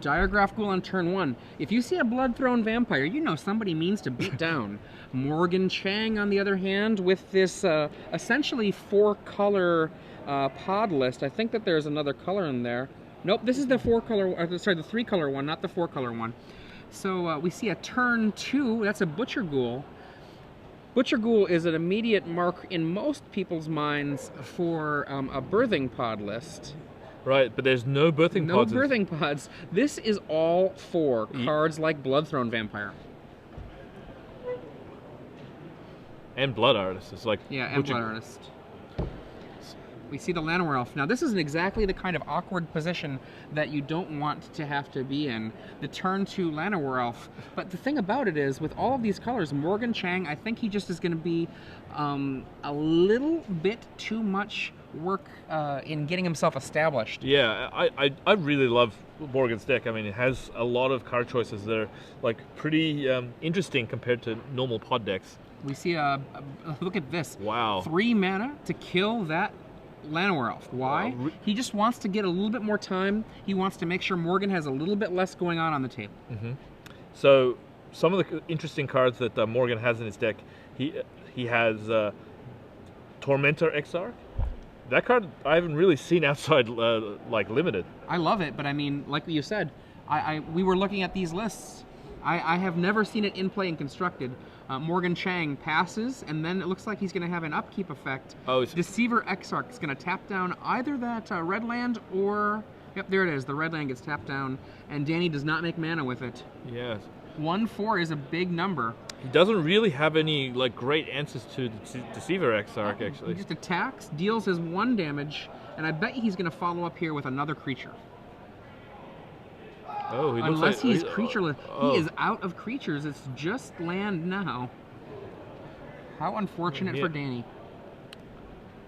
Diregraph Ghoul on turn 1. If you see a Blood-Thrown Vampire, you know somebody means to beat down. Morgan Chang, on the other hand, with this essentially 4-color pod list. I think that there's another color in there. Nope, this is the 4-color, sorry, the 3-color one, not the 4-color one. So we see a turn 2, that's a Butcher Ghoul. Butcher Ghoul is an immediate mark in most people's minds for a birthing pod list. Right, but there's no birthing pods. No birthing pods. This is all for cards like Blood-Thrown Vampire. And Blood Artist. It's like... Yeah, and Blood Artist. We see the Llanowar Elf. Now, this isn't exactly the kind of awkward position that you don't want to have to be in. The turn 2 Llanowar Elf. But the thing about it is, with all of these colors, Morgan Chang, I think he just is going to be a little bit too much work in getting himself established. Yeah, I really love Morgan's deck. I mean, it has a lot of card choices that are like pretty interesting compared to normal pod decks. We see look at this. Wow. 3 mana to kill that Llanowar Elf. Why? Wow. He just wants to get a little bit more time. He wants to make sure Morgan has a little bit less going on the table. Mm-hmm. So some of the interesting cards that Morgan has in his deck, he has Tormentor Exarch. That card I haven't really seen outside like Limited. I love it, but I mean, like you said, we were looking at these lists. I have never seen it in play and constructed. Morgan Chang passes, and then it looks like he's going to have an upkeep effect. Oh, Deceiver Exarch is going to tap down either that red land or... Yep, there it is. The red land gets tapped down, and Danny does not make mana with it. Yes. 1/4 is a big number. He doesn't really have any like great answers to Deceiver Exarch, actually. He just attacks, deals his 1 damage, and I bet he's going to follow up here with another creature. Oh, he looks Unless like, he's creatureless. He is out of creatures. It's just land now. How unfortunate for Danny.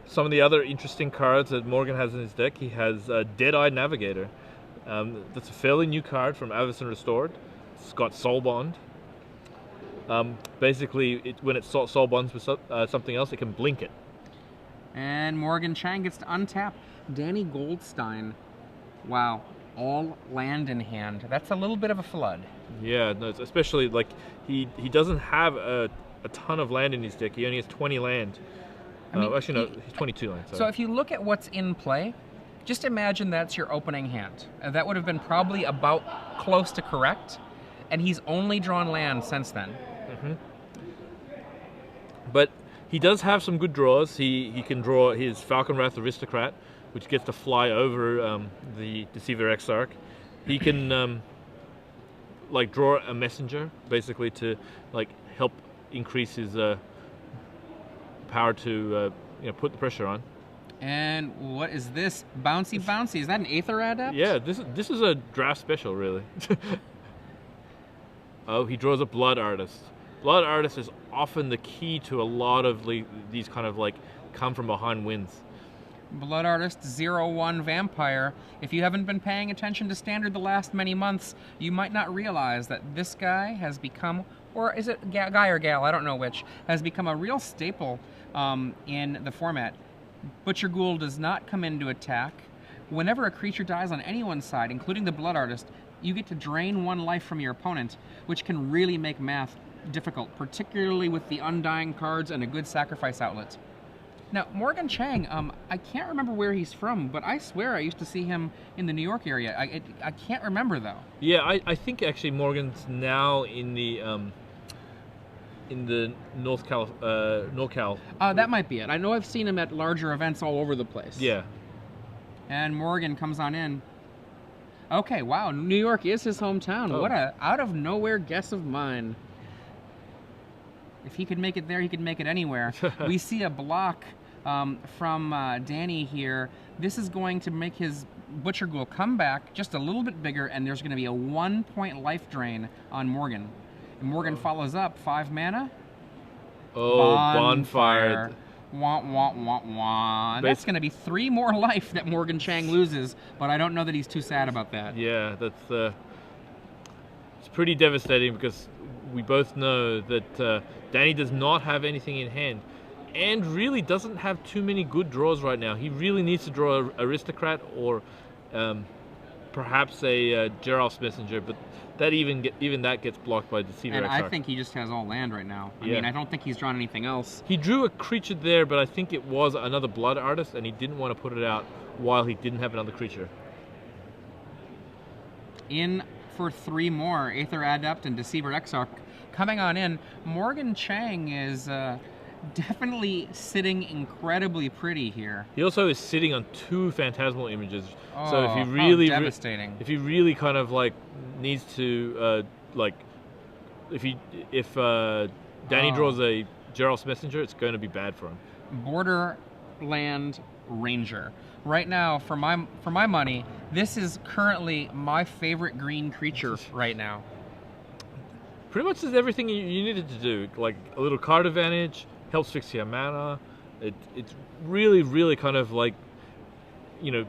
Some of the other interesting cards that Morgan has in his deck, he has Dead-Eyed Navigator. That's a fairly new card from Avacyn Restored. It's got Soul Bond. Basically, when it Soul Bonds with something else, it can blink it. And Morgan Chang gets to untap. Danny Goldstein. Wow. All land in hand. That's a little bit of a flood. Yeah, no, especially like he doesn't have a ton of land in his deck. He only has 20 land. I mean, actually, no, he's 22 land. Sorry. So if you look at what's in play, just imagine that's your opening hand. That would have been probably about close to correct, and he's only drawn land since then. Mm-hmm. But he does have some good draws. He can draw his Falconwrath Aristocrat, which gets to fly over the Deceiver Exarch. He can like draw a messenger, basically to like help increase his power to put the pressure on. And what is this? Bouncy Bouncy. Is that an Aether Adept? Yeah, this is a draft special, really. Oh, he draws a Blood Artist. Blood Artist is often the key to a lot of these kind of like come from behind wins. Blood Artist 0/1 Vampire. If you haven't been paying attention to Standard the last many months, you might not realize that this guy has become, or is it guy or gal, I don't know which, has become a real staple in the format. Butcher Ghoul does not come in to attack. Whenever a creature dies on anyone's side, including the Blood Artist, you get to drain 1 life from your opponent, which can really make math difficult, particularly with the Undying cards and a good sacrifice outlet. Now, Morgan Chang, I can't remember where he's from, but I swear I used to see him in the New York area. I can't remember, though. Yeah, I think actually Morgan's now in the NorCal. That might be it. I know I've seen him at larger events all over the place. Yeah. And Morgan comes on in. Okay, wow, New York is his hometown. Oh. What a out-of-nowhere guess of mine. If he could make it there, he could make it anywhere. We see a block from Danny here. This is going to make his Butcher Ghoul come back just a little bit bigger, and there's going to be a 1-point life drain on Morgan. And Morgan follows up, 5 mana. Oh, Bonfire. Wah, wah, wah, wah. That's going to be 3 more life that Morgan Chang loses, but I don't know that he's too sad about that. Yeah, that's it's pretty devastating because we both know that Danny does not have anything in hand and really doesn't have too many good draws right now. He really needs to draw Aristocrat or perhaps a Geralf's Messenger, but that even that gets blocked by Deceiver And Exarch. I think he just has all land right now. I Yeah. mean, I don't think he's drawn anything else. He drew a creature there, but I think it was another Blood Artist, and he didn't want to put it out while he didn't have another creature. In for 3 more, Aether Adept and Deceiver Exarch. Coming on in, Morgan Chang is definitely sitting incredibly pretty here. He also is sitting on 2 Phantasmal Images, so if he really devastating. if he really kind of like needs to like if Danny draws a Geralf's Messenger, it's going to be bad for him. Borderland Ranger. Right now, for my money, this is currently my favorite green creature right now. Pretty much does everything you needed to do. Like a little card advantage, helps fix your mana. It's really kind of like, you know,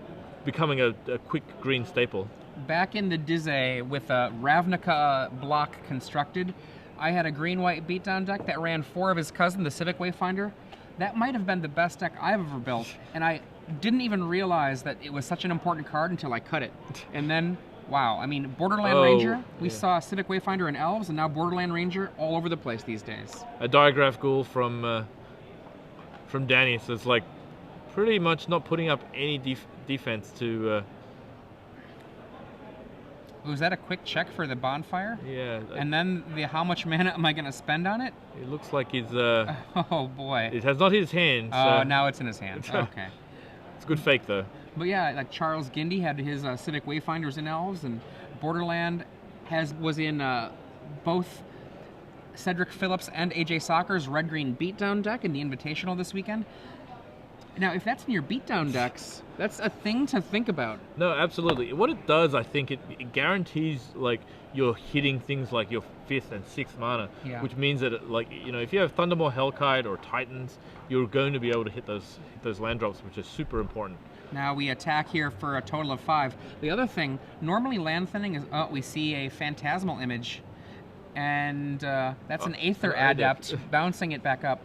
becoming a quick green staple. Back in the Dizzy with a Ravnica block constructed, I had a green-white beatdown deck that ran 4 of his cousin, the Civic Wayfinder. That might have been the best deck I've ever built, and I didn't even realize that it was such an important card until I cut it. And then, wow, I mean, Borderland Ranger, we saw Civic Wayfinder and Elves, and now Borderland Ranger all over the place these days. A Diagraph Ghoul from Danny, so it's like pretty much not putting up any defense to... Was that a quick check for the bonfire? Yeah. And then how much mana am I going to spend on it? It looks like he's... oh, boy. It has not hit his hand. Oh, now it's in his hand. Okay. It's a good fake, though. But yeah, like Charles Gindy had his Civic Wayfinders in Elves, and Borderland was in both Cedric Phillips and AJ Soccer's red-green beatdown deck in the Invitational this weekend. Now, if that's in your beatdown decks, that's a thing to think about. No, absolutely. What it does, I think, it guarantees like you're hitting things like your 5th and 6th mana, which means that like, you know, if you have Thundermaw, Hellkite, or Titans, you're going to be able to hit those land drops, which is super important. Now we attack here for a total of 5. The other thing, normally land thinning is we see a Phantasmal Image, and that's an Aether Adept bouncing it back up.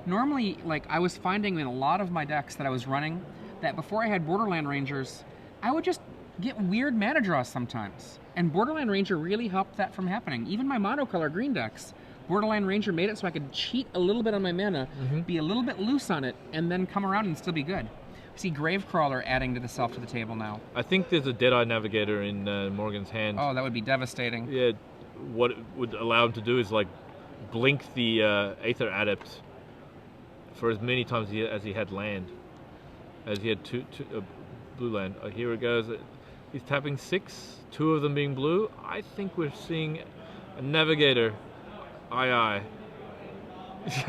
Normally, like, I was finding in a lot of my decks that I was running that before I had Borderland Rangers, I would just get weird mana draws sometimes. And Borderland Ranger really helped that from happening. Even my monocolor green decks, Borderland Ranger made it so I could cheat a little bit on my mana, be a little bit loose on it, and then come around and still be good. See Gravecrawler adding to the self to the table now. I think there's a Deadeye Navigator in Morgan's hand. Oh, that would be devastating. Yeah, what it would allow him to do is like blink the Aether Adept for as many times as he had land, as he had two blue land. Here it goes. He's tapping 6, 2 of them being blue. I think we're seeing a Navigator. Aye.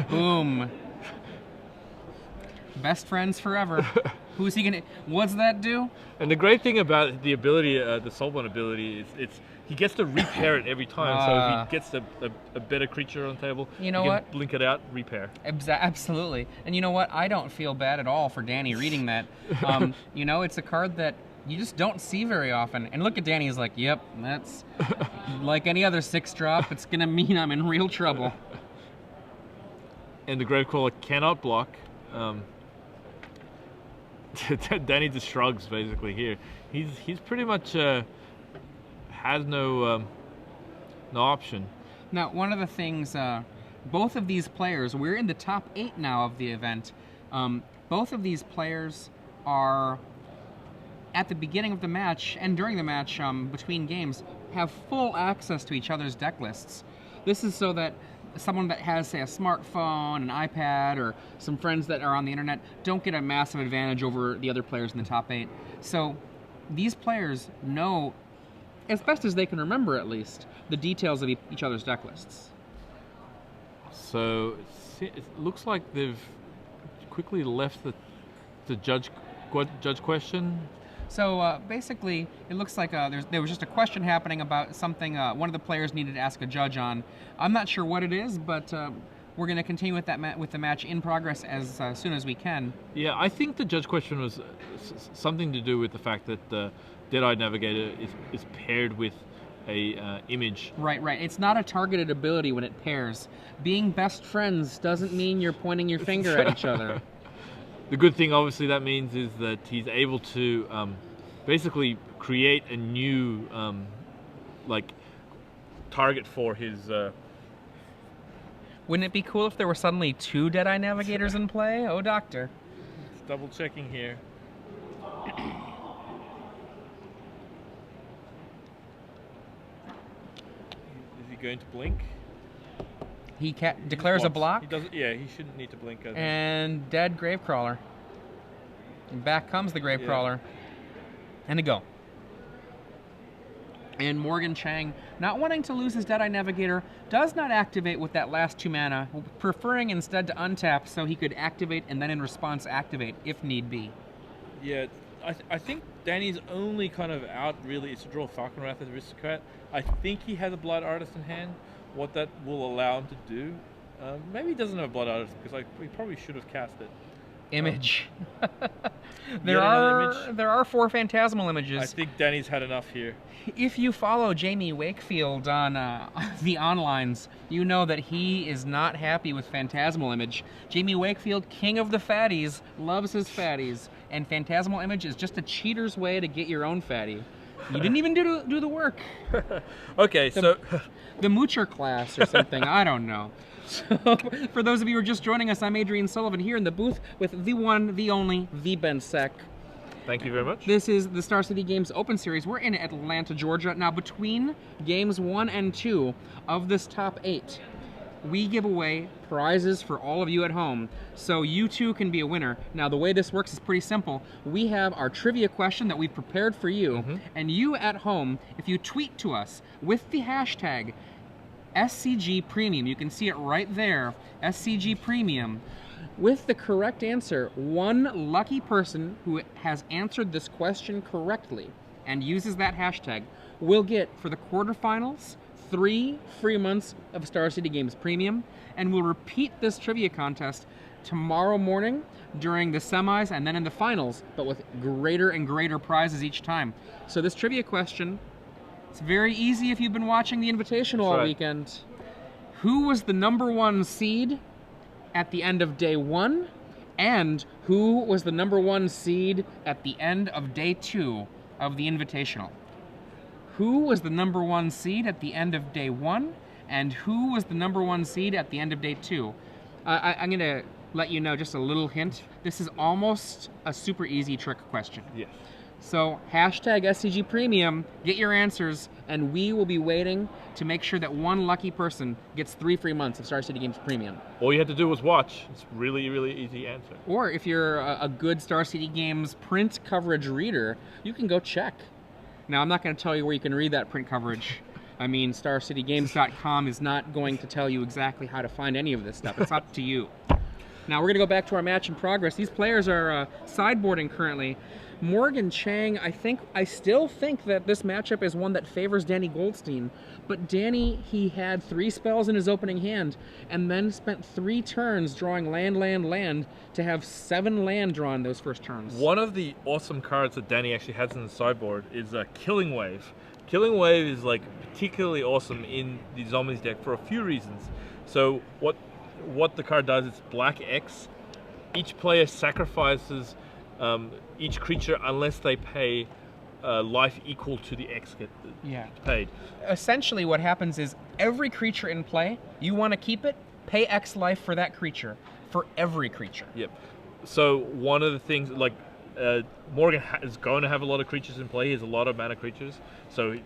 Boom. Best friends forever. Who's he gonna? What's that do? And the great thing about the ability, the Soulbond ability, is he gets to repair it every time. So if he gets a better creature on the table, you know he can what? Blink it out, repair. Absolutely. And you know what? I don't feel bad at all for Danny reading that. You know, it's a card that you just don't see very often. And look at Danny, he's like, yep, that's like any other 6-drop. It's gonna mean I'm in real trouble. And the Gravecrawler cannot block. Danny just shrugs basically here. He's pretty much has no option. Now, one of the things, both of these players, we're in the top 8 now of the event. Both of these players are at the beginning of the match and during the match, between games, have full access to each other's deck lists. This is so that someone that has, say, a smartphone, an iPad, or some friends that are on the internet don't get a massive advantage over the other players in the top 8. So these players know, as best as they can remember at least, the details of each other's deck lists. So it looks like they've quickly left the judge question. So basically, it looks like there was just a question happening about something one of the players needed to ask a judge on. I'm not sure what it is, but we're going to continue with that with the match in progress as soon as we can. Yeah, I think the judge question was something to do with the fact that the Deadeye Navigator is paired with a image. Right. It's not a targeted ability when it pairs. Being best friends doesn't mean you're pointing your finger at each other. The good thing, obviously, that means is that he's able to basically create a new like target for his. Wouldn't it be cool if there were suddenly 2 Deadeye Navigators in play? Oh, Doctor. Just double checking here. Is he going to blink? He declares a Blocks. block. He doesn't. Yeah, he shouldn't need to blink. I think. And dead Gravecrawler. And back comes the Gravecrawler. And a go. And Morgan Chang, not wanting to lose his Deadeye Navigator, does not activate with that last 2 mana, preferring instead to untap so he could activate and then in response activate if need be. Yeah, I think Danny's only kind of out really is to draw Falcon Wrath as Aristocrat. I think he has a Blood Artist in hand. What that will allow him to do, maybe he doesn't have a Blood Artist because he probably should have cast it. Image. There are 4 Phantasmal images. I think Danny's had enough here. If you follow Jamie Wakefield on the onlines, you know that he is not happy with Phantasmal Image. Jamie Wakefield, king of the fatties, loves his fatties, and Phantasmal Image is just a cheater's way to get your own fatty. You didn't even do the work. Okay, so the Moocher class or something, I don't know. So, for those of you who are just joining us, I'm Adrian Sullivan here in the booth with the one, the only, the Ben Sec. Thank you very much. This is the Star City Games Open Series. We're in Atlanta, Georgia. Now, between games 1 and 2 of this top 8, we give away prizes for all of you at home, so you too can be a winner. Now, the way this works is pretty simple. We have our trivia question that we've prepared for you, and you at home, if you tweet to us with the hashtag SCG Premium, you can see it right there, SCG Premium. With the correct answer, one lucky person who has answered this question correctly and uses that hashtag will get, for the quarterfinals, 3 free months of Star City Games Premium, and we'll repeat this trivia contest tomorrow morning during the semis and then in the finals, but with greater and greater prizes each time. So this trivia question, it's very easy if you've been watching the Invitational all weekend. Who was the #1 seed at the end of day 1? And who was the #1 seed at the end of day 2 of the Invitational? Who was the #1 seed at the end of day 1? And who was the #1 seed at the end of day 2? I'm going to let you know just a little hint. This is almost a super easy trick question. Yes. So hashtag SCG Premium, get your answers, and we will be waiting to make sure that one lucky person gets 3 free months of Star City Games Premium. All you had to do was watch. It's really, really easy answer. Or if you're a good Star City Games print coverage reader, you can go check. Now, I'm not going to tell you where you can read that print coverage. I mean, StarCityGames.com is not going to tell you exactly how to find any of this stuff. It's up to you. Now, we're going to go back to our match in progress. These players are sideboarding currently. Morgan Chang, I still think that this matchup is one that favors Danny Goldstein. But Danny, he had 3 spells in his opening hand and then spent 3 turns drawing land to have 7 land drawn those first turns. One of the awesome cards that Danny actually has in the sideboard is Killing Wave. Killing Wave is like particularly awesome in the Zombies deck for a few reasons. So what the card does is black X. Each player sacrifices each creature unless they pay life equal to the X get paid. Essentially what happens is every creature in play, you want to keep it, pay X life for that creature, for every creature. Yep. So one of the things, like Morgan is going to have a lot of creatures in play. He has a lot of mana creatures. So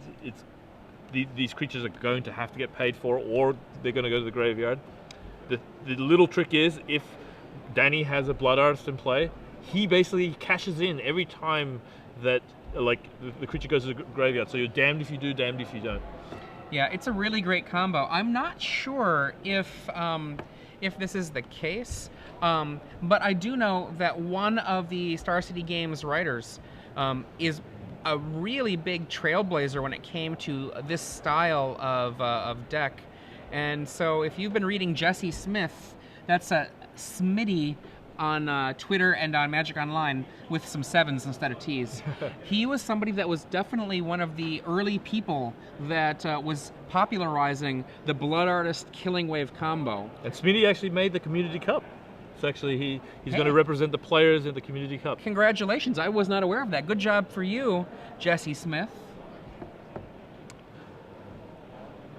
these creatures are going to have to get paid for, or they're going to go to the graveyard. The little trick is, if Danny has a Blood Artist in play, he basically cashes in every time that the creature goes to the graveyard. So you're damned if you do, damned if you don't. Yeah, it's a really great combo. I'm not sure if this is the case, but I do know that one of the Star City Games writers is a really big trailblazer when it came to this style of deck. And so if you've been reading Jesse Smith, that's a Smitty on Twitter and on Magic Online with some 7s instead of T's. He was somebody that was definitely one of the early people that was popularizing the Blood Artist Killing Wave combo. And Smitty actually made the Community Cup. It's actually he's Hey. going to represent the players in the Community Cup. Congratulations. I was not aware of that. Good job for you, Jesse Smith.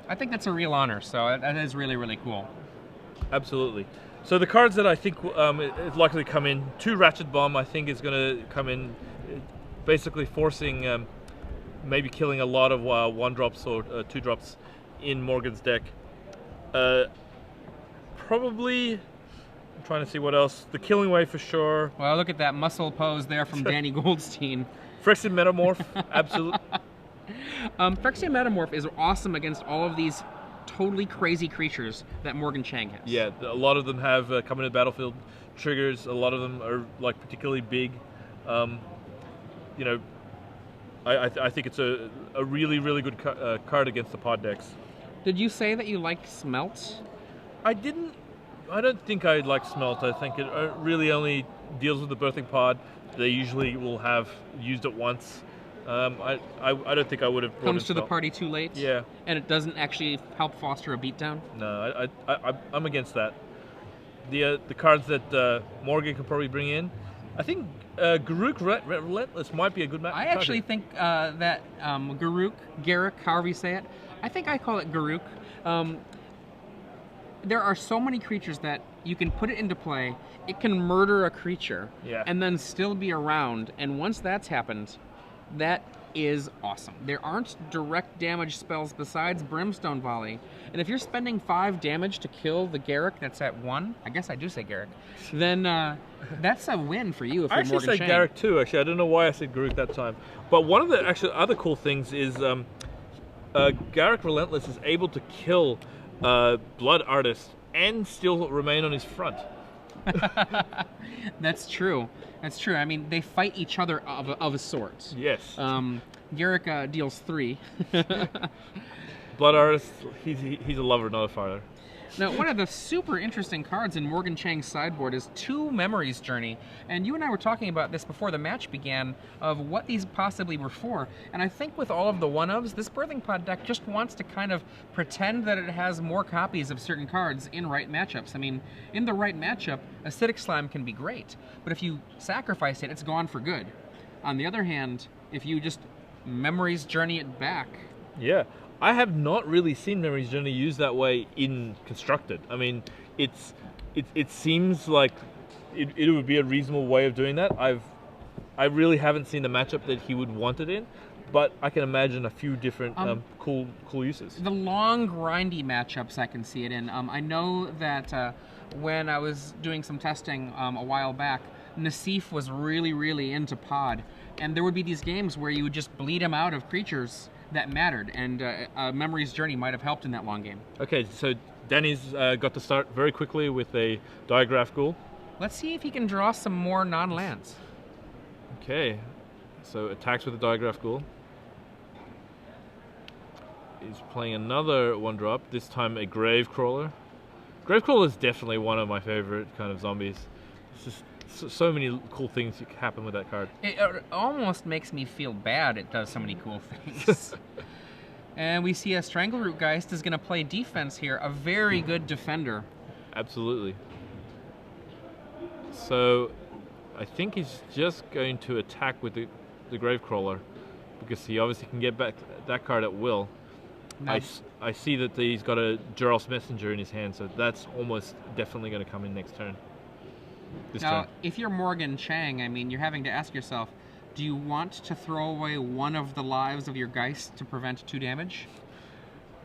I think that's a real honor, so that is really, really cool. Absolutely. So the cards that I think is likely to come in, 2 Ratchet Bomb I think is going to come in, basically forcing, maybe killing a lot of 1-drops or 2-drops in Morgan's deck. Probably, I'm trying to see what else. The Killing Wave for sure. Well, look at that muscle pose there from Danny Goldstein. Phyrexian Metamorph, absolutely. Phyrexian Metamorph is awesome against all of these totally crazy creatures that Morgan Chang has. Yeah, a lot of them have come into the battlefield triggers. A lot of them are like particularly big. You know, I think it's a really, really good card against the pod decks. Did you say that you liked Smelt? I don't think I like Smelt. I think it really only deals with the birthing pod. They usually will have used it once. I don't think I would have brought Comes in to the Smelt. party too late? Yeah. And it doesn't actually help foster a beatdown? No, I'm against that. The cards that Morgan can probably bring in, I think Garruk Relentless might be a good match. I actually think that Garruk, however you say it, I think I call it Garruk. There are so many creatures that you can put it into play, it can murder a creature, Yeah. and then still be around, and once that's happened, that is awesome. There aren't direct damage spells besides Brimstone Volley, and if you're spending 5 damage to kill the Garruk that's at 1, I guess I do say Garruk, then that's a win for you if I you're actually Morgan say Chang. Garruk too. Actually, I don't know why I said Garruk that time. But one of the actually other cool things is Garruk Relentless is able to kill Blood Artist and still remain on his front. That's true. That's true. I mean, they fight each other of a sort. Yes. Garruk deals 3. Blood Artist, he's a lover, not a fighter. Now, one of the super interesting cards in Morgan Chang's sideboard is 2 Memories Journey. And you and I were talking about this before the match began, of what these possibly were for. And I think with all of the one-ofs, this Birthing Pod deck just wants to kind of pretend that it has more copies of certain cards in right matchups. I mean, in the right matchup, Acidic Slime can be great. But if you sacrifice it, it's gone for good. On the other hand, if you just Memories Journey it back... Yeah. I have not really seen Memories Journey used that way in Constructed. I mean, it seems like it would be a reasonable way of doing that. I really haven't seen the matchup that he would want it in, but I can imagine a few different cool uses. The long, grindy matchups I can see it in. I know that when I was doing some testing a while back, Nassif was really, really into Pod, and there would be these games where you would just bleed him out of creatures that mattered, and Memories Journey might have helped in that long game. Okay, so Danny's got to start very quickly with a Diagraph Ghoul. Let's see if he can draw some more non-lands. Okay, so attacks with the Diagraph Ghoul. He's playing another 1-drop, this time a Gravecrawler. Gravecrawler is definitely one of my favorite kind of zombies. It's just so many cool things that happen with that card. It almost makes me feel bad it does so many cool things. And we see a Strangleroot Geist is going to play defense here, a very good defender. Absolutely. So I think he's just going to attack with the Gravecrawler, because he obviously can get back that card at will. Now, I see that he's got a Geralf's Messenger in his hand, so that's almost definitely going to come in next turn. Now, if you're Morgan Chang, I mean, you're having to ask yourself, do you want to throw away one of the lives of your Geist to prevent 2 damage?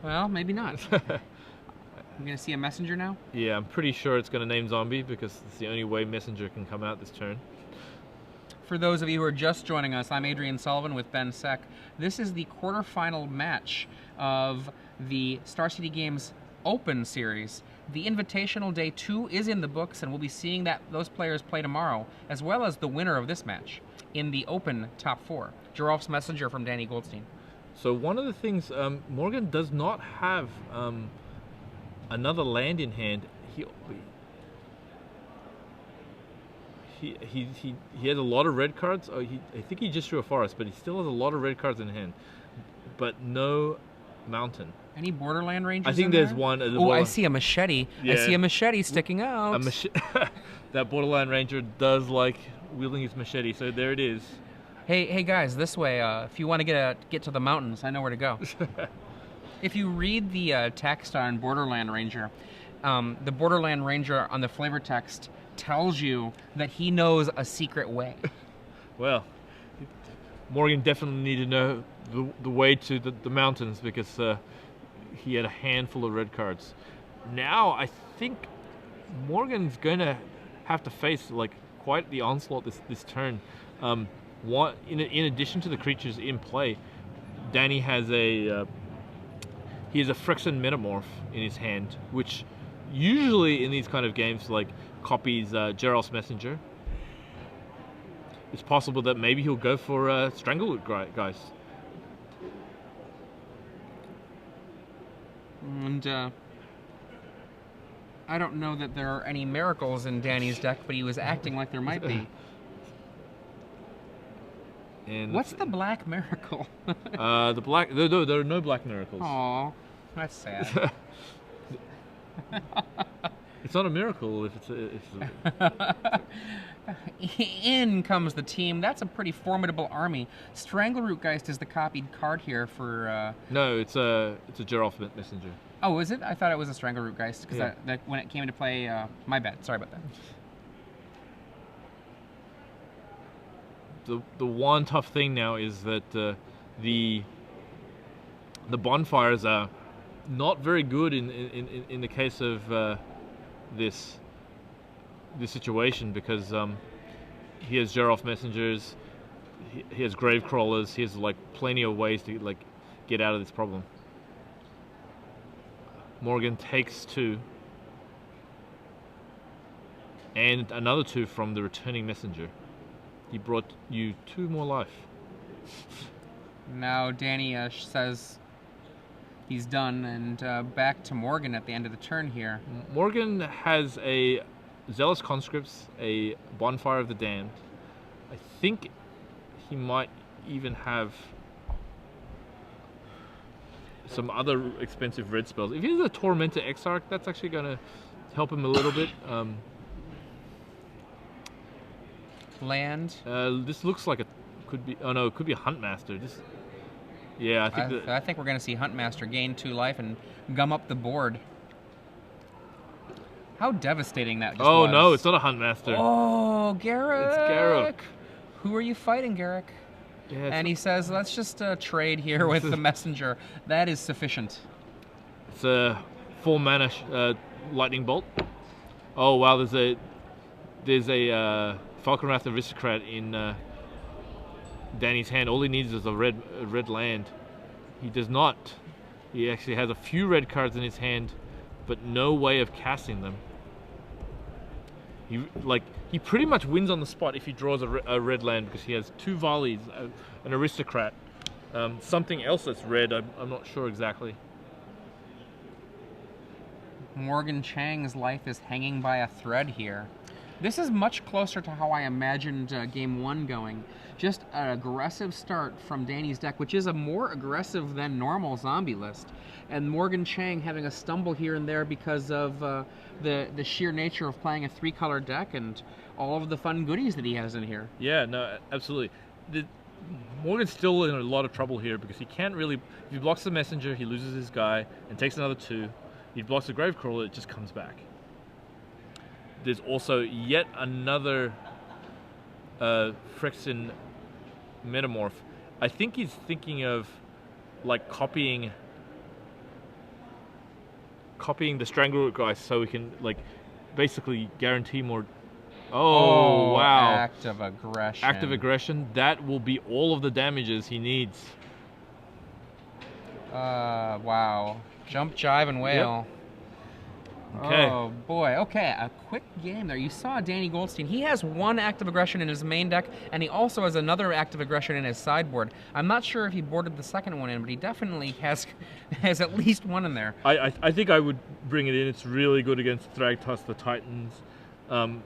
Well, maybe not. I'm going to see a Messenger now? Yeah, I'm pretty sure it's going to name Zombie, because it's the only way Messenger can come out this turn. For those of you who are just joining us, I'm Adrian Sullivan with Ben Sek. This is the quarterfinal match of the Star City Games Open Series. The Invitational Day 2 is in the books, and we'll be seeing those players play tomorrow, as well as the winner of this match in the Open Top 4. Geralf's Messenger from Danny Goldstein. So one of the things, Morgan does not have another land in hand. He has a lot of red cards. I think he just drew a forest, but he still has a lot of red cards in hand. But no mountain. Any Borderland Rangers? I think in there's there? one. Oh, I see a machete. I see a machete sticking out. That Borderland Ranger does like wielding his machete, so there it is. Hey guys, this way. If you want to get to the mountains, I know where to go. If you read the text on Borderland Ranger, the Borderland Ranger on the flavor text tells you that he knows a secret way. Well, Morgan definitely needed to know the way to the mountains because he had a handful of red cards. Now I think Morgan's going to have to face like quite the onslaught this turn. In addition to the creatures in play, Danny has he has a Phyrexian Metamorph in his hand, which usually in these kind of games like copies Geralt's Messenger. It's possible that maybe he'll go for Strangleroot Geist. And I don't know that there are any miracles in Danny's deck, but he was acting like there might be. And what's the black miracle? The black. No, there are no black miracles. Aw, that's sad. It's not a miracle if In comes the team. That's a pretty formidable army. Strangleroot Geist is the copied card here for. No, it's a Geralt Messenger. Oh, is it? I thought it was a Strangleroot Geist because Yeah. when it came into play, my bad. Sorry about that. The one tough thing now is that the bonfires are not very good in the case of this situation because he has Geralt Messengers, he has Grave Crawlers, he has like plenty of ways to like get out of this problem. Morgan takes 2 and another 2 from the returning messenger. He brought you 2 more life. Now Danny says he's done, and back to Morgan at the end of the turn here. Morgan has a Zealous Conscripts, a Bonfire of the Damned. I think he might even have some other expensive red spells. If he has a Tormentor Exarch, that's actually going to help him a little bit. Land. This looks like it could be. Oh no, it could be a Huntmaster. Yeah, I think we're going to see Huntmaster gain 2 life and gum up the board. How devastating that just was. Oh no, it's not a Huntmaster. Oh, Garrick. It's Garrick. Who are you fighting, Garrick? Yeah, and he says, let's just trade here with the messenger. That is sufficient. It's a 4 mana lightning bolt. Oh wow, there's a Falconwrath Aristocrat in Danny's hand. All he needs is a red land. He does not. He actually has a few red cards in his hand, but no way of casting them. He pretty much wins on the spot if he draws a red land because he has 2 volleys, an Aristocrat, something else that's red. I'm not sure exactly. Morgan Chang's life is hanging by a thread here. This is much closer to how I imagined Game 1 going. Just an aggressive start from Danny's deck, which is a more aggressive than normal zombie list. And Morgan Chang having a stumble here and there because of the sheer nature of playing a 3-color deck and all of the fun goodies that he has in here. Yeah, no, absolutely. Morgan's still in a lot of trouble here because he can't really... If he blocks the messenger, he loses his guy and takes another 2. He blocks the Gravecrawler, it just comes back. There's also yet another Phyrexian Metamorph. I think he's thinking of like copying the Strangleroot guy so we can like basically guarantee more. Oh wow! Act of aggression. Act of aggression. That will be all of the damages he needs. Wow. Jump, jive, and wail. Yep. Okay. Oh boy. Okay, a quick game there. You saw Danny Goldstein. He has 1 act of aggression in his main deck, and he also has another act of aggression in his sideboard. I'm not sure if he boarded the second one in, but he definitely has at least 1 in there. I think I would bring it in. It's really good against Thragtusk, the Titans.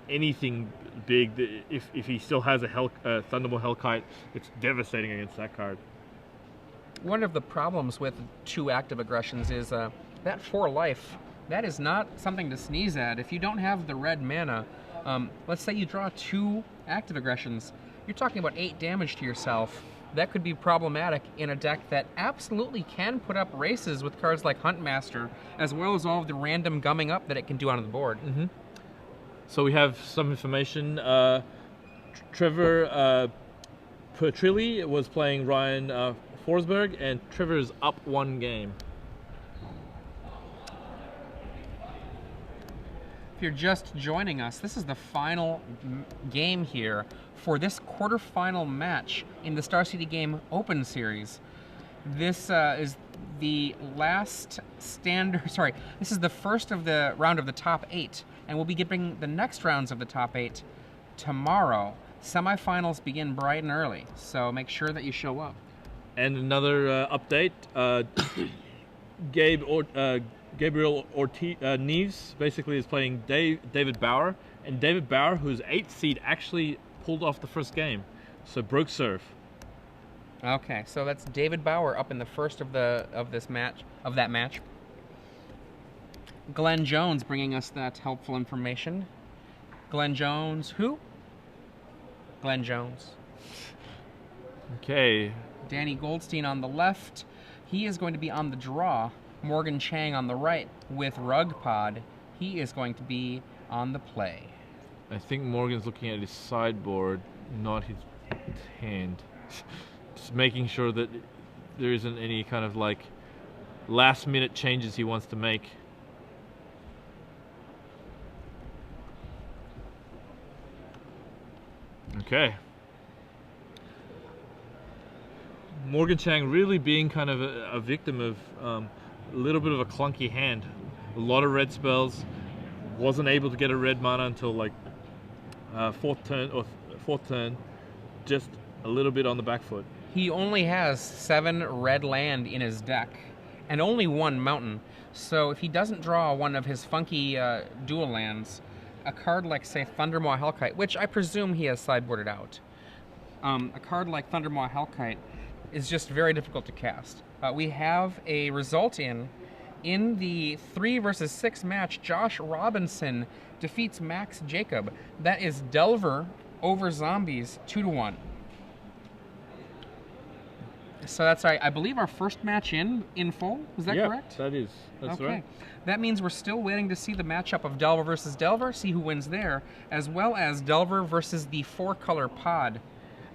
Anything big. If he still has a Thunderbolt Hellkite, it's devastating against that card. One of the problems with 2 active aggressions is that 4 life. That is not something to sneeze at. If you don't have the red mana, let's say you draw 2 active aggressions, you're talking about 8 damage to yourself. That could be problematic in a deck that absolutely can put up races with cards like Huntmaster, as well as all of the random gumming up that it can do on the board. Mm-hmm. So we have some information. Trevor Petrilli was playing Ryan Forsberg, and Trevor is up 1 game. If you're just joining us, this is the final game here for this quarterfinal match in the Star City Game Open Series. This is the last standard. This is the first of the round of the top 8, and we'll be getting the next rounds of the top 8 tomorrow. Semifinals begin bright and early, so make sure that you show up. And another update: Gabriel Neves basically is playing David Bauer, and David Bauer, who's 8th seed, actually pulled off the first game, so broke serve. Okay, so that's David Bauer up in the first of that match. Glenn Jones bringing us that helpful information. Glenn Jones, who? Glenn Jones. Okay. Danny Goldstein on the left. He is going to be on the draw. Morgan Chang on the right with Rug Pod. He is going to be on the play. I think Morgan's looking at his sideboard, not his hand. Just making sure that there isn't any kind of like last minute changes he wants to make. Okay. Morgan Chang really being kind of a victim of a little bit of a clunky hand. A lot of red spells. Wasn't able to get a red mana until like fourth turn. Just a little bit on the back foot. He only has 7 red land in his deck and only 1 mountain. So if he doesn't draw one of his funky dual lands, a card like, say, Thundermaw Hellkite, which I presume he has sideboarded out, a card like Thundermaw Hellkite is just very difficult to cast. We have a result in the 3 versus 6 match. Josh Robinson defeats Max Jacob. That is Delver over Zombies 2-1. So that's, I believe, our first match in full. Is that correct? That is. That's okay. right. That means we're still waiting to see the matchup of Delver versus Delver, see who wins there, as well as Delver versus the 4-color pod.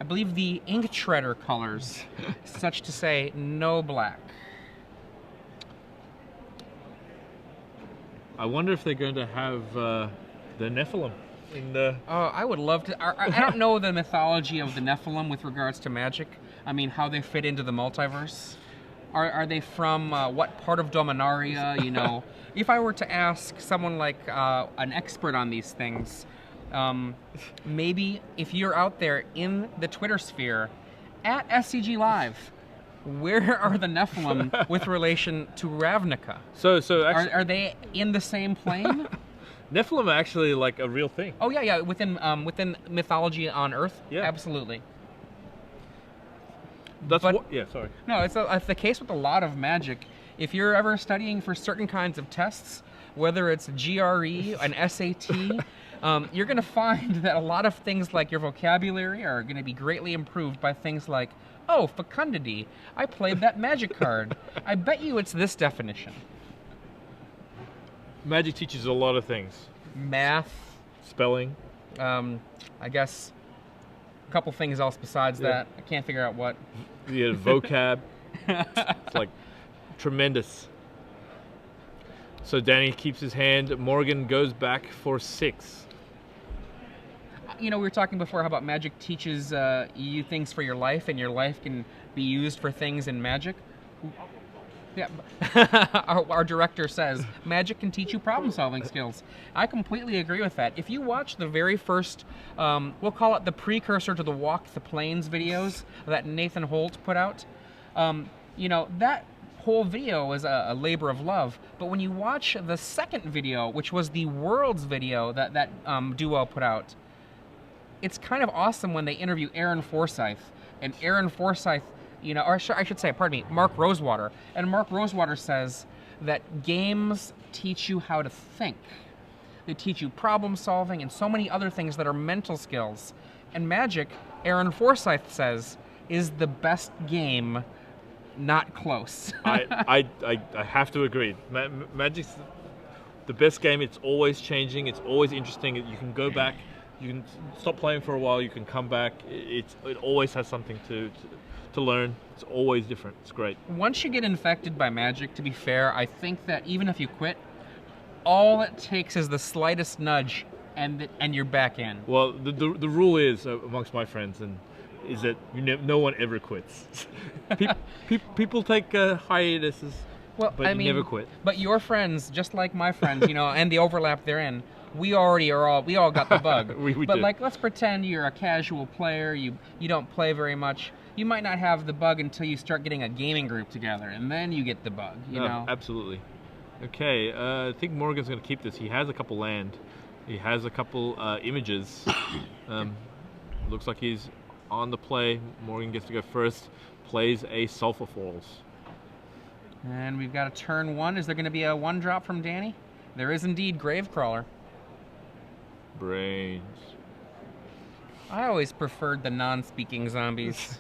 I believe the Ink Shredder colors, such to say, no black. I wonder if they're going to have the Nephilim in the... Oh, I would love to. I don't know the mythology of the Nephilim with regards to Magic. I mean, how they fit into the multiverse. Are they from what part of Dominaria? You know, if I were to ask someone like an expert on these things, maybe if you're out there in the Twitter sphere, at SCG Live, where are the Nephilim with relation to Ravnica? So actually, are they in the same plane? Nephilim are actually like a real thing. Oh yeah, within mythology on Earth, yeah, absolutely. Sorry. No, it's the case with a lot of Magic. If you're ever studying for certain kinds of tests, whether it's GRE, an SAT, you're going to find that a lot of things like your vocabulary are going to be greatly improved by things like, oh, fecundity. I played that Magic card. I bet you it's this definition. Magic teaches a lot of things. Math. Spelling. I guess a couple things else besides that. I can't figure out what. Yeah, vocab. It's like tremendous. So Danny keeps his hand. Morgan goes back for 6. You know, we were talking before how about Magic teaches you things for your life, and your life can be used for things in Magic. Yeah, our director says Magic can teach you problem-solving skills. I completely agree with that. If you watch the very first, we'll call it the precursor to the Walk the Plains videos that Nathan Holt put out, you know, that whole video is a labor of love. But when you watch the second video, which was the Worlds video that duo put out, it's kind of awesome when they interview Aaron Forsyth. And Aaron Forsyth You know, or I should say, pardon me, Mark Rosewater. And Mark Rosewater says that games teach you how to think. They teach you problem solving and so many other things that are mental skills. And Magic, Aaron Forsyth says, is the best game, not close. I have to agree. Magic's the best game. It's always changing. It's always interesting. You can go back. You can stop playing for a while. You can come back. It always has something to learn. It's always different. It's great. Once you get infected by Magic, to be fair, I think that even if you quit, all it takes is the slightest nudge, and you're back in. Well, the rule is amongst my friends is that no one ever quits. People take hiatuses, but you never quit. But your friends, just like my friends, you know, and the overlap they're in, we all got the bug. we but did. like, let's pretend you're a casual player. You don't play very much. You might not have the bug until you start getting a gaming group together, and then you get the bug. You know. Absolutely. Okay, I think Morgan's going to keep this. He has a couple land. He has a couple images. Looks like he's on the play. Morgan gets to go first. Plays a Sulphur Falls. And we've got a turn 1. Is there going to be a 1-drop from Danny? There is indeed Gravecrawler. Brains. I always preferred the non-speaking zombies.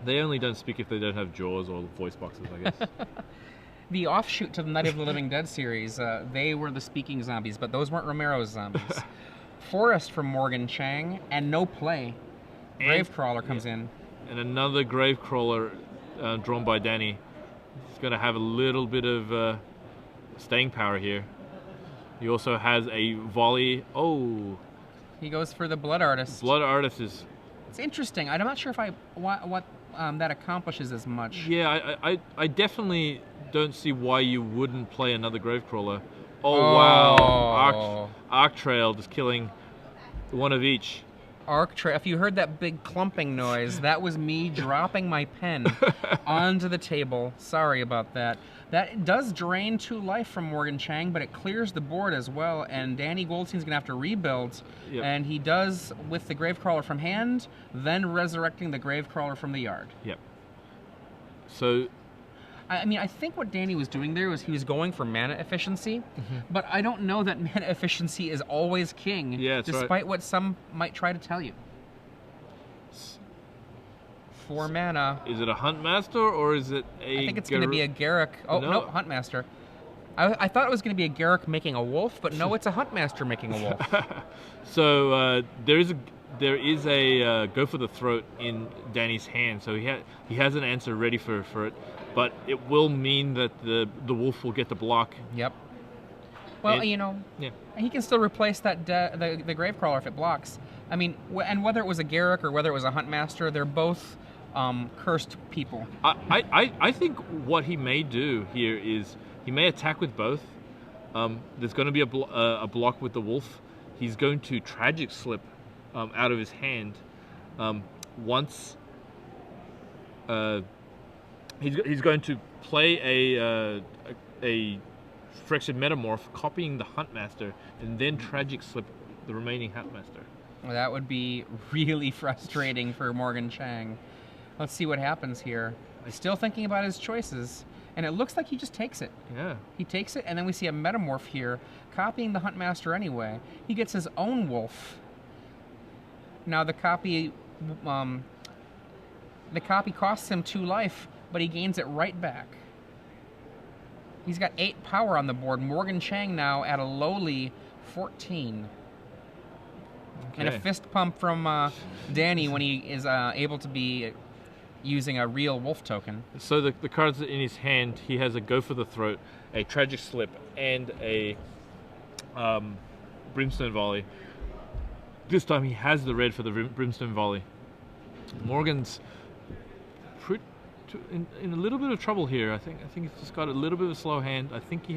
They only don't speak if they don't have jaws or voice boxes, I guess. The offshoot to the Night of the Living Dead series, they were the speaking zombies, but those weren't Romero's zombies. Forest from Morgan Chang, and no play. Gravecrawler comes in. And another Gravecrawler drawn by Danny. He's going to have a little bit of staying power here. He also has a volley. Oh! He goes for the Blood Artist. Blood Artist is... It's interesting. I'm not sure if what that accomplishes as much. Yeah, I definitely don't see why you wouldn't play another Gravecrawler. Oh, wow. Arc Trail just killing one of each. Arc Trail. If you heard that big clumping noise, that was me dropping my pen onto the table. Sorry about that. That does drain 2 life from Morgan Chang, but it clears the board as well, and Danny Goldstein's going to have to rebuild. Yep. And he does with the Gravecrawler from hand, then resurrecting the Gravecrawler from the yard. Yep. So... I mean, I think what Danny was doing there was he was going for mana efficiency, but I don't know that mana efficiency is always king, despite what some might try to tell you. 4 mana. Is it a Huntmaster or is it a... I think it's going to be a Garruk. Oh, no, Huntmaster. I thought it was going to be a Garruk making a wolf, but no, it's a Huntmaster making a wolf. So there is a go for the throat in Danny's hand, so he has an answer ready for it. But it will mean that the wolf will get the block. Yep. Well, you know, he can still replace that the Gravecrawler if it blocks. I mean, and whether it was a Garruk or whether it was a Huntmaster, they're both cursed people. I think what he may do here is he may attack with both. There's going to be a block with the wolf. He's going to Tragic Slip out of his hand once... He's going to play a Phyrexian Metamorph, copying the Huntmaster, and then Tragic Slip the remaining Huntmaster. Well, that would be really frustrating for Morgan Chang. Let's see what happens here. He's still thinking about his choices, and it looks like he just takes it. Yeah. He takes it, and then we see a Metamorph here, copying the Huntmaster anyway. He gets his own wolf. Now the copy costs him 2 life, but he gains it right back. He's got 8 power on the board. Morgan Chang now at a lowly 14. Okay. And a fist pump from Danny when he is able to be using a real wolf token. So the cards in his hand, he has a Go for the Throat, a Tragic Slip, and a Brimstone Volley. This time he has the red for the Brimstone Volley. Morgan's in a little bit of trouble here. I think he's just got a little bit of a slow hand. I think he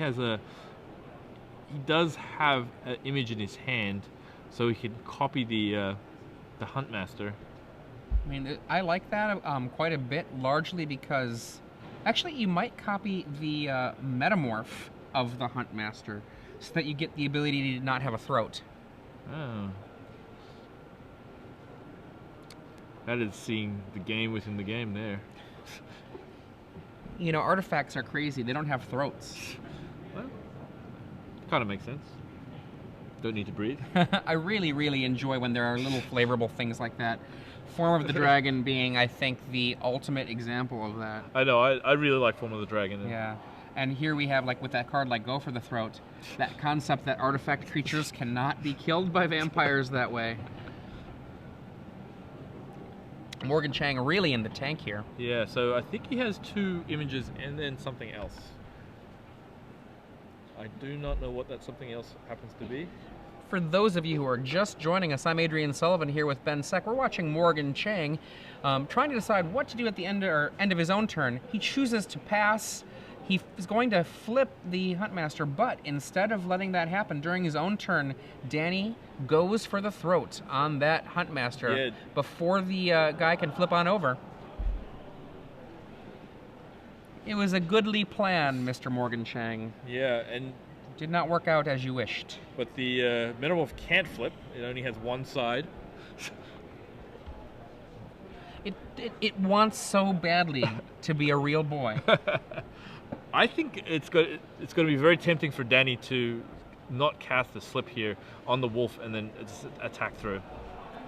does have an image in his hand, so he can copy the Huntmaster. I mean, I like that quite a bit, largely because actually you might copy the Metamorph of the Huntmaster so that you get the ability to not have a throat. Oh. That is seeing the game within the game there. You know, artifacts are crazy. They don't have throats. Well, kind of makes sense. Don't need to breathe. I really, really enjoy when there are little flavorable things like that. Form of the Dragon being, I think, the ultimate example of that. I know, I really like Form of the Dragon. Yeah. And here we have, like, with that card, like, Go for the Throat, that concept that artifact creatures cannot be killed by vampires that way. Morgan Chang really in the tank here. Yeah, so I think he has 2 images and then something else. I do not know what that something else happens to be. For those of you who are just joining us, I'm Adrian Sullivan here with Ben Seck. We're watching Morgan Chang trying to decide what to do at the end of his own turn. He chooses to pass. He is going to flip the Huntmaster, but instead of letting that happen during his own turn, Danny goes for the throat on that Huntmaster before the guy can flip on over. It was a goodly plan, Mr. Morgan Chang. Yeah, and did not work out as you wished. But the Metamorph can't flip. It only has one side. It wants so badly to be a real boy. I think it's going to be very tempting for Danny to not cast the slip here on the wolf and then just attack through.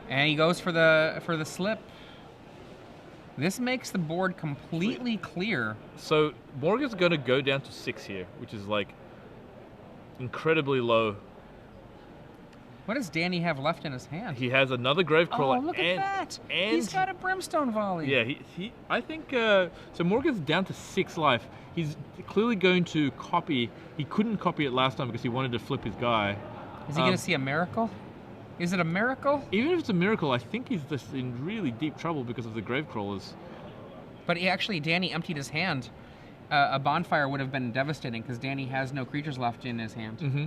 And he goes for the slip. This makes the board completely clear. So Morgan's going to go down to 6 here, which is like incredibly low. What does Danny have left in his hand? He has another Gravecrawler. Oh, look at that! And he's got a Brimstone Volley. Yeah, I think so. Morgan's down to 6 life. He's clearly going to copy. He couldn't copy it last time because he wanted to flip his guy. Is he going to see a miracle? Is it a miracle? Even if it's a miracle, I think he's just in really deep trouble because of the Gravecrawlers. But Danny emptied his hand. A bonfire would have been devastating because Danny has no creatures left in his hand. Mm-hmm.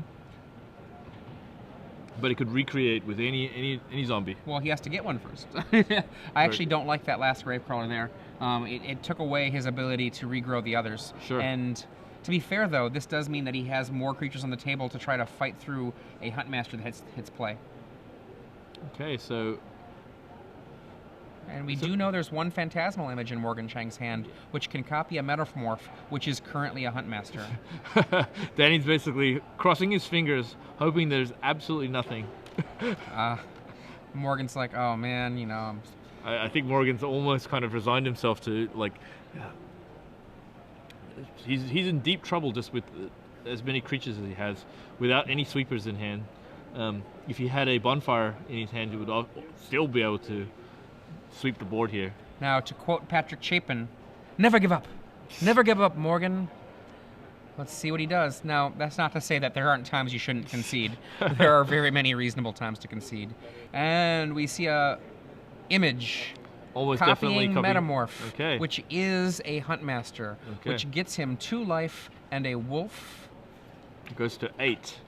But it could recreate with any zombie. Well, he has to get one first. I actually don't like that last Gravecrawler there. It took away his ability to regrow the others. Sure. And to be fair, though, this does mean that he has more creatures on the table to try to fight through a Huntmaster that hits play. Okay, so... And we do know there's one Phantasmal image in Morgan Chang's hand, which can copy a Metamorph, which is currently a Huntmaster. Danny's basically crossing his fingers, hoping there's absolutely nothing. Morgan's like, oh man, you know. I think Morgan's almost kind of resigned himself to, like, he's in deep trouble just with as many creatures as he has, without any sweepers in hand. If he had a bonfire in his hand, he would still be able to sweep the board here. Now, to quote Patrick Chapin, never give up. Never give up, Morgan. Let's see what he does. Now, that's not to say that there aren't times you shouldn't concede. There are very many reasonable times to concede. And we see a image almost copying definitely Metamorph, which is a Huntmaster, which gets him 2 life and a wolf. It goes to 8.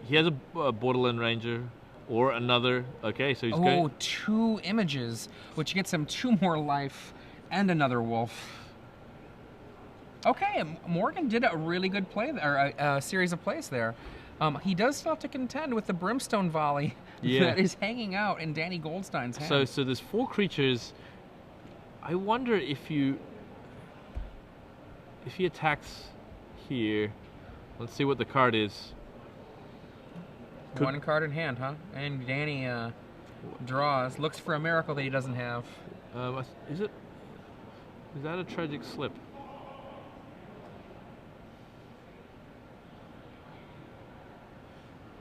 He has a Borderland Ranger or another. Okay, so he's going... Oh, 2 images, which gets him 2 more life and another wolf. Okay, Morgan did a really good play there, a series of plays there. He does still have to contend with the Brimstone Volley that is hanging out in Danny Goldstein's hand. So there's 4 creatures. I wonder if he attacks here. Let's see what the card is. 1 card in hand, huh? And Danny draws, looks for a miracle that he doesn't have. Is that a tragic slip?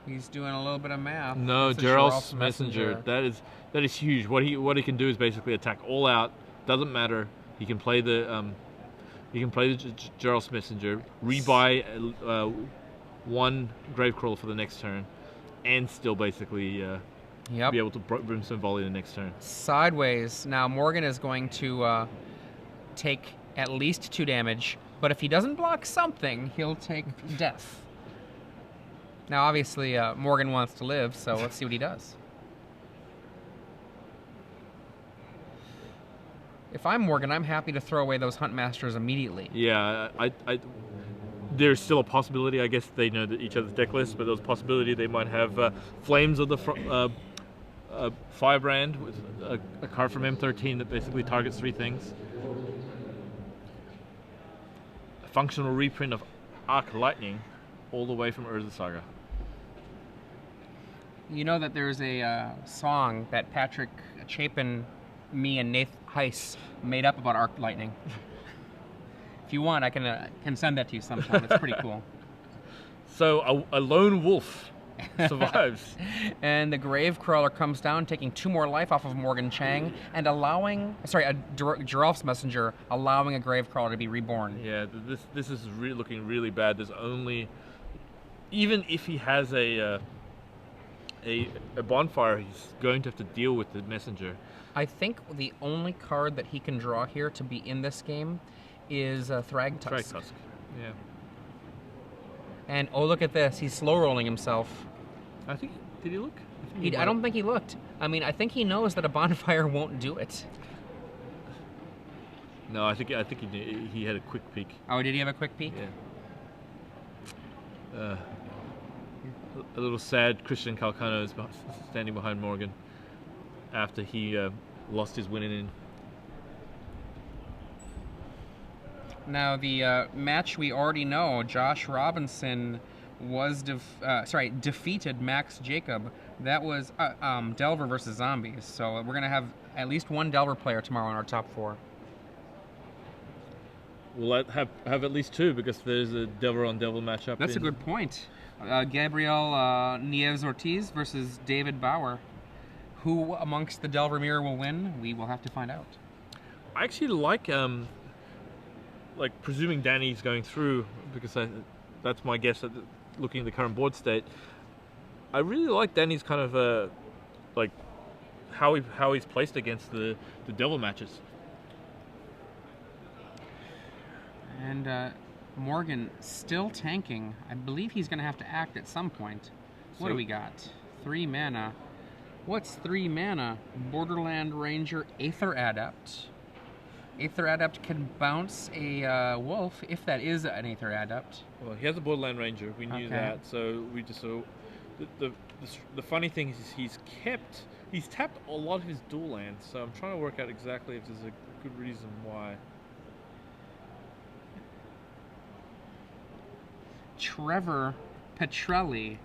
He's doing a little bit of math. No, Geralt's Messenger. That is huge. What he can do is basically attack all out. Doesn't matter. He can play the Geralt's Messenger, rebuy 1 Gravecrawler for the next turn, and still basically be able to Brimstone Volley the next turn. Sideways. Now Morgan is going to take at least 2 damage, but if he doesn't block something, he'll take death. Now, obviously, Morgan wants to live, so let's see what he does. If I'm Morgan, I'm happy to throw away those Huntmasters immediately. Yeah, there's still a possibility. I guess they know that each other's deck list, but there's a possibility they might have Flames of the a Firebrand with a card from M13 that basically targets 3 things. A functional reprint of Arc Lightning, all the way from Urza Saga. You know that there's a song that Patrick Chapin, me, and Nath Heiss made up about Arc Lightning. If you want, I can send that to you sometime. It's pretty cool. So a lone wolf survives. And the Gravecrawler comes down, taking 2 more life off of Morgan Chang, and allowing, a Giralf's Messenger, allowing a Gravecrawler to be reborn. Yeah, this is looking really bad. There's only, even if he has a bonfire, he's going to have to deal with the Messenger. I think the only card that he can draw here to be in this game is Thragtusk. Thragtusk, yeah. And oh, look at this. He's slow rolling himself. I think, did he look? I don't think he looked. I mean, I think he knows that a bonfire won't do it. No, I think he had a quick peek. Oh, did he have a quick peek? Yeah. A little sad Christian Calcano is standing behind Morgan after he lost his winning in. Now, the match we already know, Josh Robinson was defeated Max Jacob. That was Delver versus Zombies. So we're going to have at least one Delver player tomorrow in our top 4. We'll have at least 2 because there's a Delver on Delver matchup. That's a good point. Gabriel Nieves Ortiz versus David Bauer. Who amongst the Delver Mirror will win? We will have to find out. I actually like presuming Danny's going through, because that's my guess at looking at the current board state. I really like Danny's kind of like how he's placed against the Devil matches. And Morgan still tanking. I believe he's going to have to act at some point. What do we got? 3 mana. What's 3 mana? Borderland Ranger, Aether Adept. Aether Adept can bounce a wolf, if that is an Aether Adept. Well, he has a Borderland Ranger. We knew that. So we just the funny thing is he's tapped a lot of his dual lands. So I'm trying to work out exactly if there's a good reason why. Trevor Petrelli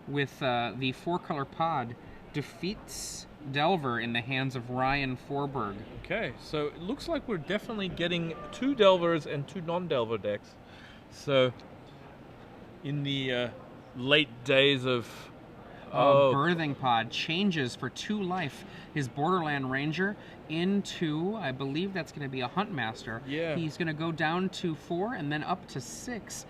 with the 4-color pod defeats Delver in the hands of Ryan Forberg. Okay, so it looks like we're definitely getting 2 Delvers and 2 non-Delver decks. So in the late days of Birthing Pod changes for 2 life his Borderland Ranger into, I believe that's going to be a Huntmaster. Yeah. He's going to go down to 4 and then up to 6.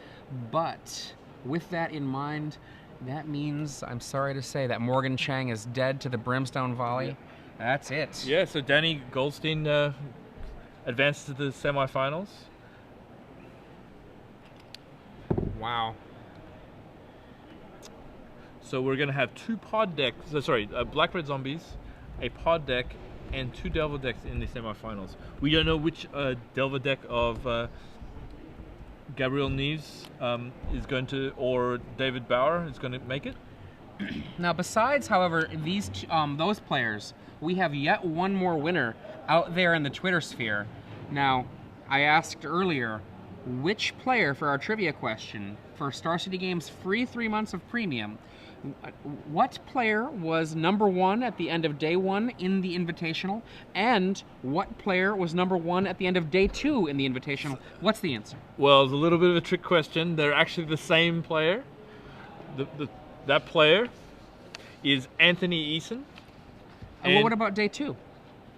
But with that in mind, that means, I'm sorry to say, that Morgan Chang is dead to the Brimstone Volley. Yeah. That's it. Yeah, so Danny Goldstein advanced to the semifinals. Wow. So we're going to have 2 pod decks, Black Red Zombies, a pod deck, and 2 Delver decks in the semifinals. We don't know which Delver deck of Gabriel Neves is going to, or David Bauer is going to make it. Now, besides, however, these those players, we have yet one more winner out there in the Twitter sphere. Now, I asked earlier, which player, for our trivia question, for Star City Games' free 3 months of premium, what player was number 1 at the end of day 1 in the Invitational, and what player was number 1 at the end of day 2 in the Invitational? What's the answer? Well, it's a little bit of a trick question. They're actually the same player. That player is Anthony Eason. And what about day 2?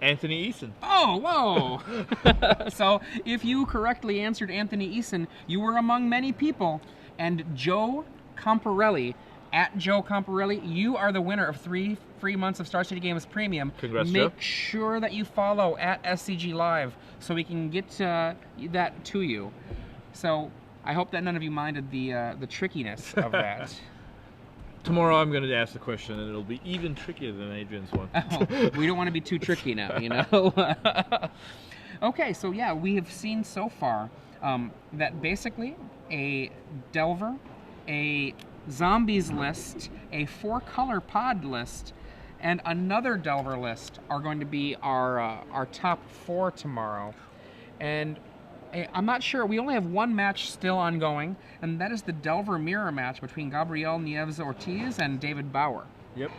Anthony Eason. Oh, whoa! So, if you correctly answered Anthony Eason, you were among many people. And Joe Comparelli, at Joe Comparelli, you are the winner of 3 free months of Star City Games Premium. Congrats, Make Joe. sure that you follow at SCG Live so we can get that to you. So, I hope that none of you minded the trickiness of that. Tomorrow I'm going to ask the question, and it'll be even trickier than Adrian's one. Oh, we don't want to be too tricky now, you know? Okay, so yeah, we have seen so far that basically a Delver, a Zombies list, a 4-color pod list, and another Delver list are going to be our top 4 tomorrow. And I'm not sure. We only have one match still ongoing, and that is the Delver Mirror match between Gabriel Nieves-Ortiz and David Bauer. Yep.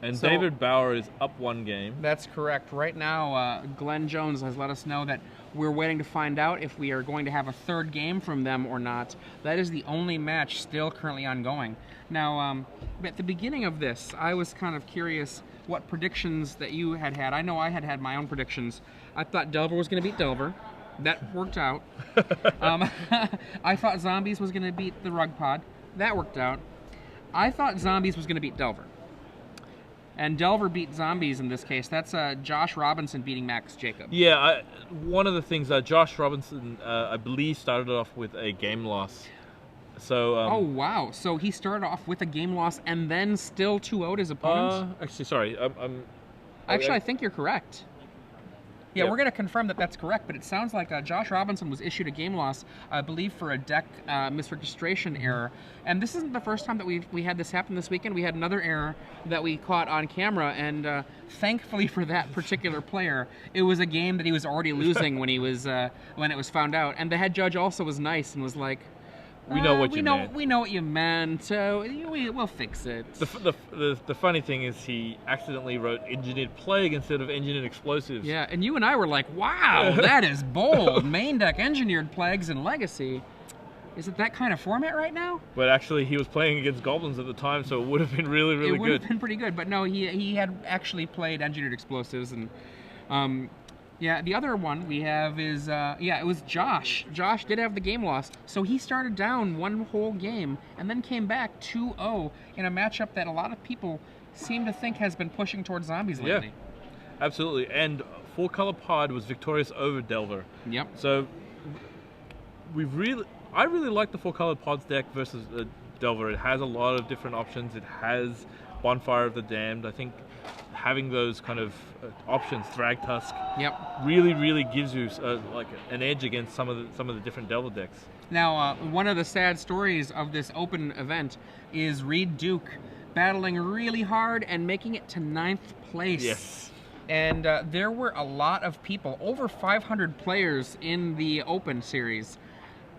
And So- David Bauer is up 1 game. That's correct. Right now, Glenn Jones has let us know that we're waiting to find out if we are going to have a 3rd game from them or not. That is the only match still currently ongoing. Now, at the beginning of this, I was kind of curious what predictions that you had had. I know I had my own predictions. I thought Delver was going to beat Delver. That worked out. I thought Zombies was going to beat the Rug Pod. That worked out. I thought Zombies was going to beat Delver. And Delver beat Zombies in this case. That's Josh Robinson beating Max Jacob. Yeah, one of the things, Josh Robinson, I believe, started off with a game loss. So. Oh, wow. So he started off with a game loss and then still 2-0'd his opponents? Actually, sorry. Actually, I think you're correct. Yeah, Yep. we're going to confirm that that's correct, but it sounds like Josh Robinson was issued a game loss, I believe, for a deck misregistration error. And this isn't the first time that we had this happen this weekend. We had another error that we caught on camera, and thankfully for that particular player, it was a game that he was already losing when it was found out. And the head judge also was nice and was like, We know what you meant. We know what you meant, so we'll fix it. The funny thing is he accidentally wrote engineered plague instead of engineered explosives. Yeah, and you and I were like, wow, that is bold. Main deck engineered plagues and legacy. Is it that kind of format right now? But actually he was playing against goblins at the time, so it would have been really, really It would good. have been pretty good, but no, he had actually played engineered explosives, and yeah, the other one we have is, it was Josh. Josh did have the game loss, so he started down 1 whole game and then came back 2-0 in a matchup that a lot of people seem to think has been pushing towards Zombies lately. Yeah, absolutely. And 4-color pod was victorious over Delver. Yep. So I really like the 4-color pods deck versus Delver. It has a lot of different options. It has Bonfire of the Damned. I think having those kind of options, Thragtusk, Yep. really gives you like an edge against some of the different Delver decks. Now, one of the sad stories of this open event is Reed Duke battling really hard and making it to 9th place. Yes. And there were a lot of people, over 500 players in the Open series.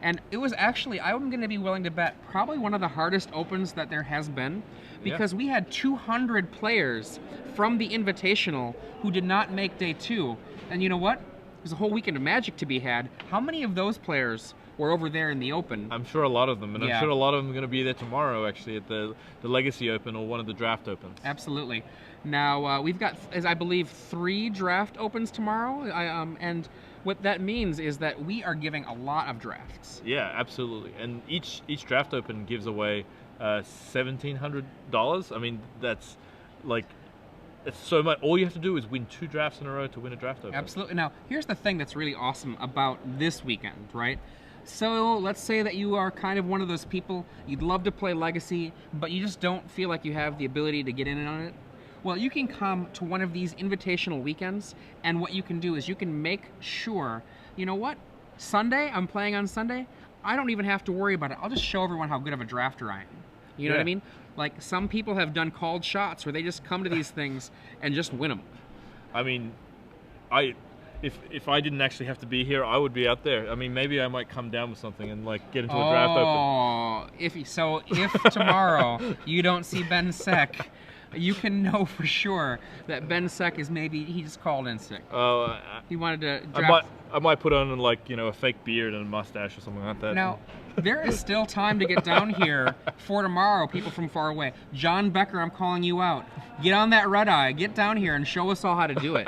And it was actually, I'm going to be willing to bet, probably one of the hardest opens that there has been, because we had 200 players from the Invitational who did not make day 2. And you know what? There's a whole weekend of Magic to be had. How many of those players were over there in the Open? I'm sure a lot of them, and Yeah. I'm sure a lot of them are going to be there tomorrow, actually, at the Legacy Open or one of the Draft Opens. Absolutely. Now, we've got, as I believe, 3 draft opens tomorrow, and what that means is that we are giving a lot of drafts. Yeah, absolutely. And each Draft Open gives away $1,700. I mean, that's like, it's so much. All you have to do is win 2 drafts in a row to win a Draft Open. Absolutely. Now, here's the thing that's really awesome about this weekend, right? So let's say that you are kind of one of those people, you'd love to play Legacy, but you just don't feel like you have the ability to get in on it. Well, you can come to one of these invitational weekends, and what you can do is you can make sure, you know what, Sunday, I'm playing on Sunday, I don't even have to worry about it. I'll just show everyone how good of a drafter I am. You know what I mean? Like, some people have done called shots where they just come to these things and just win them. I mean, if I didn't actually have to be here, I would be out there. I mean, maybe I might come down with something and like get into a Draft Open. Oh, if tomorrow you don't see Ben Sek, you can know for sure that Ben Sek is he just called in sick. He wanted to draft. I might put on like, you know, a fake beard and a mustache or something like that. Now, there is still time to get down here for tomorrow, people from far away. John Becker, I'm calling you out. Get on that red eye, get down here and show us all how to do it.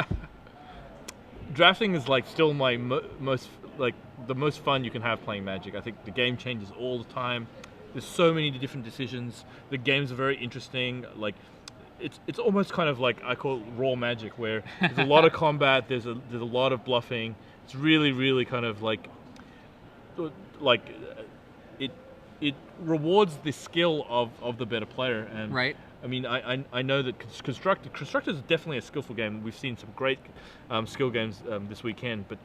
Drafting is like still my most the most fun you can have playing Magic. I think the game changes all the time. There's so many different decisions. The games are very interesting. Like, it's almost kind of like, I call it raw Magic, where there's a lot of combat, there's a lot of bluffing. It's really kind of like it rewards the skill of the better player. And right. I mean, I know that Constructed is definitely a skillful game. We've seen some great skill games this weekend, but